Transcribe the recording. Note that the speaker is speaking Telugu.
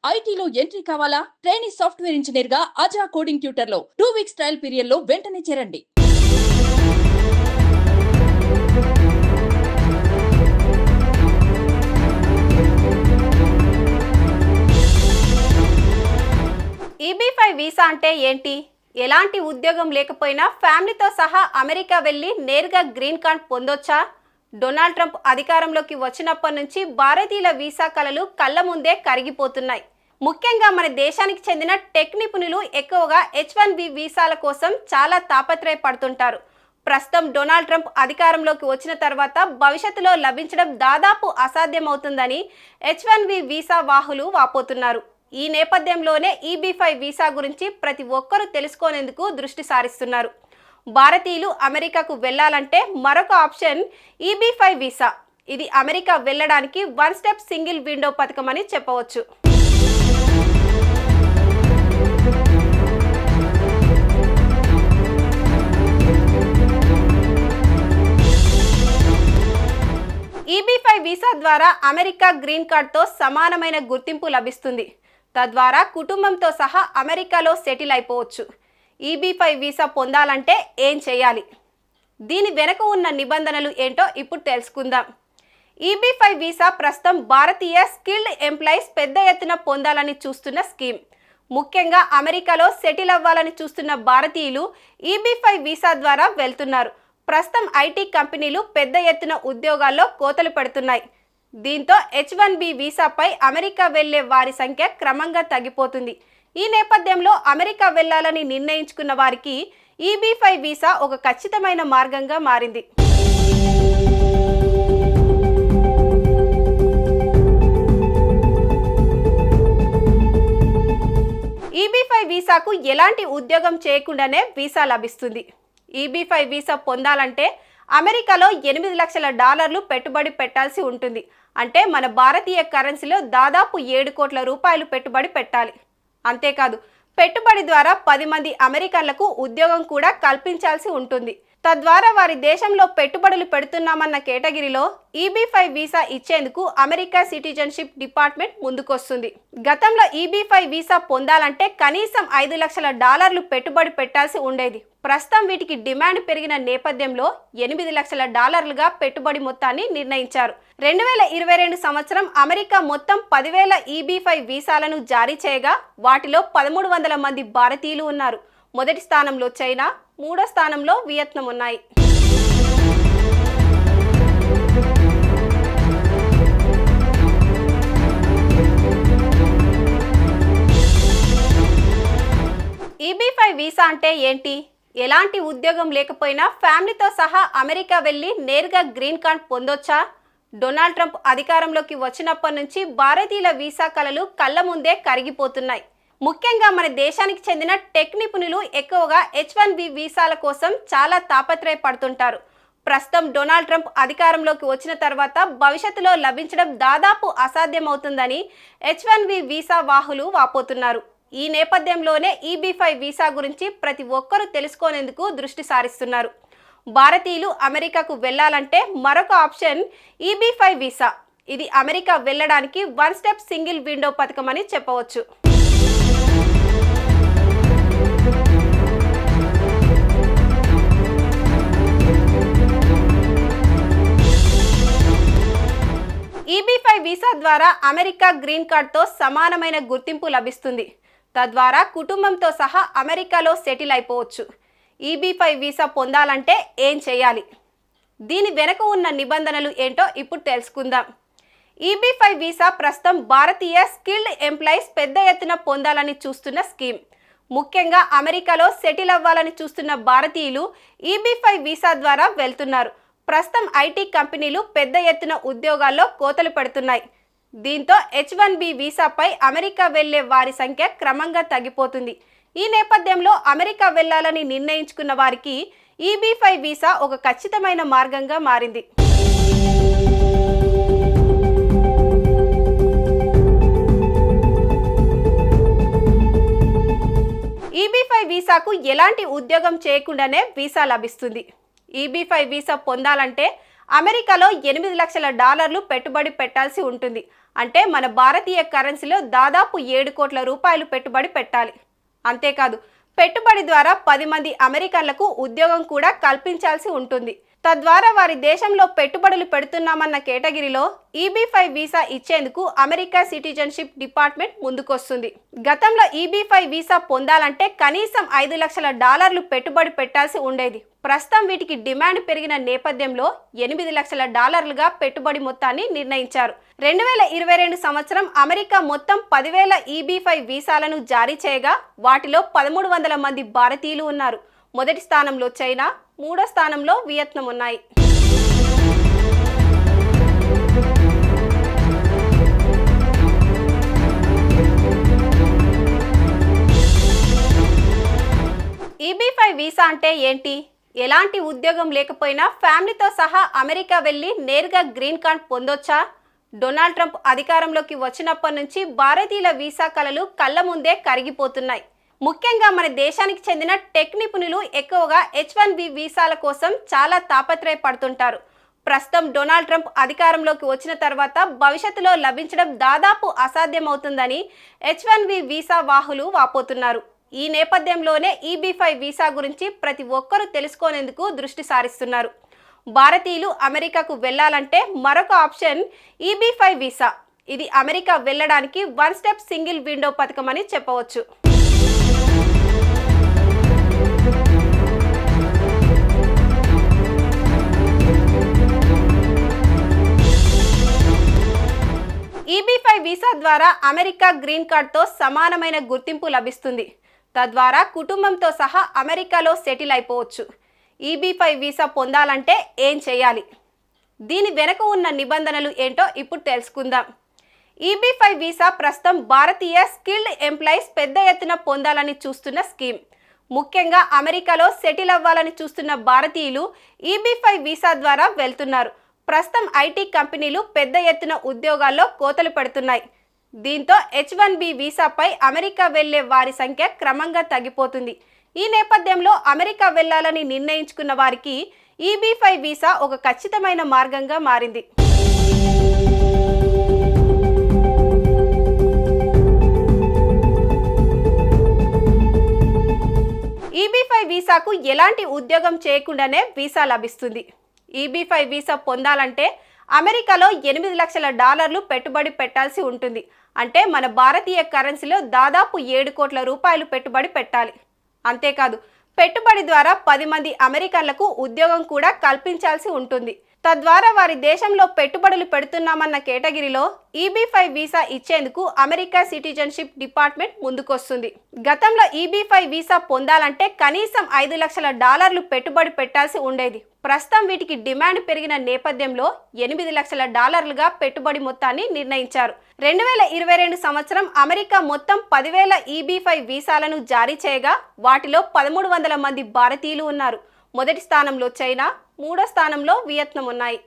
ఐటీలో ఎంట్రీ కావాలా? ట్రైనీ సాఫ్ట్వేర్ ఇంజనీర్ గా అజా కోడింగ్ ట్యూటర్ లో 2 వీక్స్ ట్రయల్ పీరియడ్ లో వెంటనే చేరండి. EB-5 వీసా అంటే ఏంటి? ఎలాంటి ఉద్యోగం లేకపోయినా ఫ్యామిలీతో సహా అమెరికా వెళ్లి నేరుగా గ్రీన్ కార్డ్ పొందొచ్చా? డొనాల్డ్ ట్రంప్ అధికారంలోకి వచ్చినప్పటి నుంచి భారతీయుల వీసా కలలు కళ్ల ముందే కరిగిపోతున్నాయి. ముఖ్యంగా మన దేశానికి చెందిన టెక్ నిపుణులు ఎక్కువగా H-1B వీసాల కోసం చాలా తాపత్రయపడుతుంటారు. ప్రస్తుతం డొనాల్డ్ ట్రంప్ అధికారంలోకి వచ్చిన తర్వాత భవిష్యత్తులో లభించడం దాదాపు అసాధ్యమవుతుందని H-1B వీసా వాహులు వాపోతున్నారు. ఈ నేపథ్యంలోనే EB-5 వీసా గురించి ప్రతి ఒక్కరూ తెలుసుకునేందుకు దృష్టి సారిస్తున్నారు. భారతీయులు అమెరికాకు వెళ్లాలంటే మరొక ఆప్షన్ EB-5 వీసా. ఇది అమెరికా వెళ్లడానికి వన్ స్టెప్ సింగిల్ విండో పథకం అని చెప్పవచ్చు. EB-5 వీసా ద్వారా అమెరికా గ్రీన్ కార్డ్తో సమానమైన గుర్తింపు లభిస్తుంది. తద్వారా కుటుంబంతో సహా అమెరికాలో సెటిల్ అయిపోవచ్చు. EB-5 వీసా పొందాలంటే ఏం చేయాలి? దీని వెనుక ఉన్న నిబంధనలు ఏంటో ఇప్పుడు తెలుసుకుందాం. EB-5 వీసా ప్రస్తుతం భారతీయ స్కిల్డ్ ఎంప్లాయీస్ పెద్ద ఎత్తున పొందాలని చూస్తున్న స్కీమ్. ముఖ్యంగా అమెరికాలో సెటిల్ అవ్వాలని చూస్తున్న భారతీయులు EB-5 వీసా ద్వారా వెళ్తున్నారు. ప్రస్తుతం ఐటీ కంపెనీలు పెద్ద ఎత్తున ఉద్యోగాల్లో కోతలు పెడుతున్నాయి. దీంతో H-1B వీసాపై అమెరికా వెళ్లే వారి సంఖ్య క్రమంగా తగ్గిపోతుంది. ఈ నేపథ్యంలో అమెరికా వెళ్లాలని నిర్ణయించుకున్న వారికి EB-5 వీసా ఒక ఖచ్చితమైన మార్గంగా మారింది. EB-5 వీసాకు ఎలాంటి ఉద్యోగం చేయకుండానే వీసా లభిస్తుంది. EB-5 వీసా పొందాలంటే అమెరికాలో $8 లక్షల పెట్టుబడి పెట్టాల్సి ఉంటుంది. అంటే మన భారతీయ కరెన్సీలో దాదాపు 7 కోట్ల రూపాయలు పెట్టుబడి పెట్టాలి. అంతేకాదు, పెట్టుబడి ద్వారా 10 మంది అమెరికన్లకు ఉద్యోగం కూడా కల్పించాల్సి ఉంటుంది. తద్వారా వారి దేశంలో పెట్టుబడులు పెడుతున్నామన్న కేటగిరీలో EB-5 వీసా ఇచ్చేందుకు అమెరికా సిటిజన్షిప్ డిపార్ట్మెంట్ ముందుకొస్తుంది. గతంలో EB-5 వీసా పొందాలంటే కనీసం $5 లక్షల పెట్టుబడి పెట్టాల్సి ఉండేది. ప్రస్తుతం వీటికి డిమాండ్ పెరిగిన నేపథ్యంలో $8 లక్షల పెట్టుబడి మొత్తాన్ని నిర్ణయించారు. 2022 సంవత్సరం అమెరికా మొత్తం 10,000 EB-5 వీసాలను జారీ చేయగా వాటిలో 1,300 మంది భారతీయులు ఉన్నారు. మొదటి స్థానంలో చైనా, మూడో స్థానంలో వియత్నాం ఉన్నాయి. EB-5 వీసా అంటే ఏంటి? ఎలాంటి ఉద్యోగం లేకపోయినా ఫ్యామిలీతో సహా అమెరికా వెళ్లి నేరుగా గ్రీన్ కార్డ్ పొందొచ్చా? డొనాల్డ్ ట్రంప్ అధికారంలోకి వచ్చినప్పటి నుంచి భారతీయుల వీసా కలలు కళ్ల ముందే కరిగిపోతున్నాయి. ముఖ్యంగా మన దేశానికి చెందిన టెక్ నిపుణులు ఎక్కువగా H-1B వీసాల కోసం చాలా తాపత్రయపడుతుంటారు. ప్రస్తుతం డొనాల్డ్ ట్రంప్ అధికారంలోకి వచ్చిన తర్వాత భవిష్యత్తులో లభించడం దాదాపు అసాధ్యమవుతుందని H-1B వీసా వాహులు వాపోతున్నారు. ఈ నేపథ్యంలోనే EB-5 వీసా గురించి ప్రతి ఒక్కరూ తెలుసుకునేందుకు దృష్టి సారిస్తున్నారు. భారతీయులు అమెరికాకు వెళ్లాలంటే మరొక ఆప్షన్ EB-5 వీసా. ఇది అమెరికా వెళ్లడానికి వన్ స్టెప్ సింగిల్ విండో పథకం అని చెప్పవచ్చు. EB-5 వీసా ద్వారా అమెరికా గ్రీన్ కార్డ్తో సమానమైన గుర్తింపు లభిస్తుంది. తద్వారా కుటుంబంతో సహా అమెరికాలో సెటిల్ అయిపోవచ్చు. EB-5 వీసా పొందాలంటే ఏం చేయాలి? దీని వెనుక ఉన్న నిబంధనలు ఏంటో ఇప్పుడు తెలుసుకుందాం. EB-5 వీసా ప్రస్తుతం భారతీయ స్కిల్డ్ ఎంప్లాయీస్ పెద్ద ఎత్తున పొందాలని చూస్తున్న స్కీమ్. ముఖ్యంగా అమెరికాలో సెటిల్ అవ్వాలని చూస్తున్న భారతీయులు EB-5 వీసా ద్వారా వెళ్తున్నారు. ప్రస్తుతం ఐటీ కంపెనీలు పెద్ద ఎత్తున ఉద్యోగాల్లో కోతలు పెడుతున్నాయి. దీంతో H-1B వీసాపై అమెరికా వెళ్లే వారి సంఖ్య క్రమంగా తగ్గిపోతుంది. ఈ నేపథ్యంలో అమెరికా వెళ్లాలని నిర్ణయించుకున్న వారికి EB-5 వీసా ఒక ఖచ్చితమైన మార్గంగా మారింది. EB-5 వీసాకు ఎలాంటి ఉద్యోగం చేయకుండానే వీసా లభిస్తుంది. EB-5 వీసా పొందాలంటే అమెరికాలో $8 లక్షల పెట్టుబడి పెట్టాల్సి ఉంటుంది. అంటే మన భారతీయ కరెన్సీలో దాదాపు 7 కోట్ల రూపాయలు పెట్టుబడి పెట్టాలి. అంతేకాదు పెట్టుబడి ద్వారా 10 మంది అమెరికన్లకు ఉద్యోగం కూడా కల్పించాల్సి ఉంటుంది. తద్వారా వారి దేశంలో పెట్టుబడులు పెడుతున్నామన్న కేటగిరీలో EB-5 వీసా ఇచ్చేందుకు అమెరికా సిటిజన్షిప్ డిపార్ట్మెంట్ ముందుకొస్తుంది. గతంలో EB-5 వీసా పొందాలంటే కనీసం $5 లక్షల పెట్టుబడి పెట్టాల్సి ఉండేది. ప్రస్తుతం వీటికి డిమాండ్ పెరిగిన నేపథ్యంలో $8 లక్షల పెట్టుబడి మొత్తాన్ని నిర్ణయించారు. 2022 సంవత్సరం అమెరికా మొత్తం 10,000 EB-5 వీసాలను జారీ చేయగా వాటిలో 1,300 మంది భారతీయులు ఉన్నారు. మొదటి స్థానంలో చైనా, మూడో స్థానంలో వియత్నాం ఉన్నాయి. EB-5 వీసా అంటే ఏంటి? ఎలాంటి ఉద్యోగం లేకపోయినా ఫ్యామిలీతో సహా అమెరికా వెళ్ళి నేరుగా గ్రీన్ కార్డ్ పొందొచ్చా? డొనాల్డ్ ట్రంప్ అధికారంలోకి వచ్చినప్పటి నుంచి భారతీయుల వీసా కలలు కళ్ళ ముందే కరిగిపోతున్నాయి. ముఖ్యంగా మన దేశానికి చెందిన టెక్ నిపుణులు ఎక్కువగా H-1B వీసాల కోసం చాలా తాపత్రయపడుతుంటారు. ప్రస్తుతం డొనాల్డ్ ట్రంప్ అధికారంలోకి వచ్చిన తర్వాత భవిష్యత్తులో లభించడం దాదాపు అసాధ్యమవుతుందని H-1B వీసా వాహులు వాపోతున్నారు. ఈ నేపథ్యంలోనే EB-5 వీసా గురించి ప్రతి ఒక్కరూ తెలుసుకునేందుకు దృష్టి సారిస్తున్నారు. భారతీయులు అమెరికాకు వెళ్లాలంటే మరొక ఆప్షన్ EB-5 వీసా. ఇది అమెరికా వెళ్ళడానికి వన్ స్టెప్ సింగిల్ విండో పథకం అని చెప్పవచ్చు. EB-5 వీసా ద్వారా అమెరికా గ్రీన్ కార్డ్తో సమానమైన గుర్తింపు లభిస్తుంది. తద్వారా కుటుంబంతో సహా అమెరికాలో సెటిల్ అయిపోవచ్చు. EB-5 వీసా పొందాలంటే ఏం చేయాలి? దీని వెనుక ఉన్న నిబంధనలు ఏంటో ఇప్పుడు తెలుసుకుందాం. EB-5 వీసా ప్రస్తుతం భారతీయ స్కిల్డ్ ఎంప్లాయీస్ పెద్ద ఎత్తున పొందాలని చూస్తున్న స్కీమ్. ముఖ్యంగా అమెరికాలో సెటిల్ అవ్వాలని చూస్తున్న భారతీయులు EB-5 వీసా ద్వారా వెళ్తున్నారు. ప్రస్తుతం IT కంపెనీలు పెద్ద ఎత్తున ఉద్యోగాల్లో కోతలు పెడుతున్నాయి. దీంతో H-1B వీసాపై అమెరికా వెళ్లే వారి సంఖ్య క్రమంగా తగ్గిపోతుంది. ఈ నేపథ్యంలో అమెరికా వెళ్లాలని నిర్ణయించుకున్న వారికి EB-5 వీసా ఒక ఖచ్చితమైన మార్గంగా మారింది. EB-5 వీసాకు ఎలాంటి ఉద్యోగం చేయకుండానే వీసా లభిస్తుంది. EB-5 వీసా పొందాలంటే అమెరికాలో $8 లక్షల పెట్టుబడి పెట్టాల్సి ఉంటుంది. అంటే మన భారతీయ కరెన్సీలో దాదాపు 7 కోట్ల రూపాయలు పెట్టుబడి పెట్టాలి. అంతేకాదు పెట్టుబడి ద్వారా 10 మంది అమెరికన్లకు ఉద్యోగం కూడా కల్పించాల్సి ఉంటుంది. తద్వారా వారి దేశంలో పెట్టుబడులు పెడుతున్నామన్న కేటగిరీలో EB-5 వీసా ఇచ్చేందుకు అమెరికా సిటిజన్షిప్ డిపార్ట్మెంట్ ముందుకొస్తుంది. గతంలో EB-5 వీసా పొందాలంటే కనీసం $5 లక్షల పెట్టుబడి పెట్టాల్సి ఉండేది. ప్రస్తుతం వీటికి డిమాండ్ పెరిగిన నేపథ్యంలో $8 లక్షల పెట్టుబడి మొత్తాన్ని నిర్ణయించారు. 2022 సంవత్సరం అమెరికా మొత్తం 10,000 EB-5 వీసాలను జారీ చేయగా వాటిలో 1,300 మంది భారతీయులు ఉన్నారు. మొదటి స్థానంలో చైనా, మూడో స్థానంలో వియత్నాం ఉన్నాయి.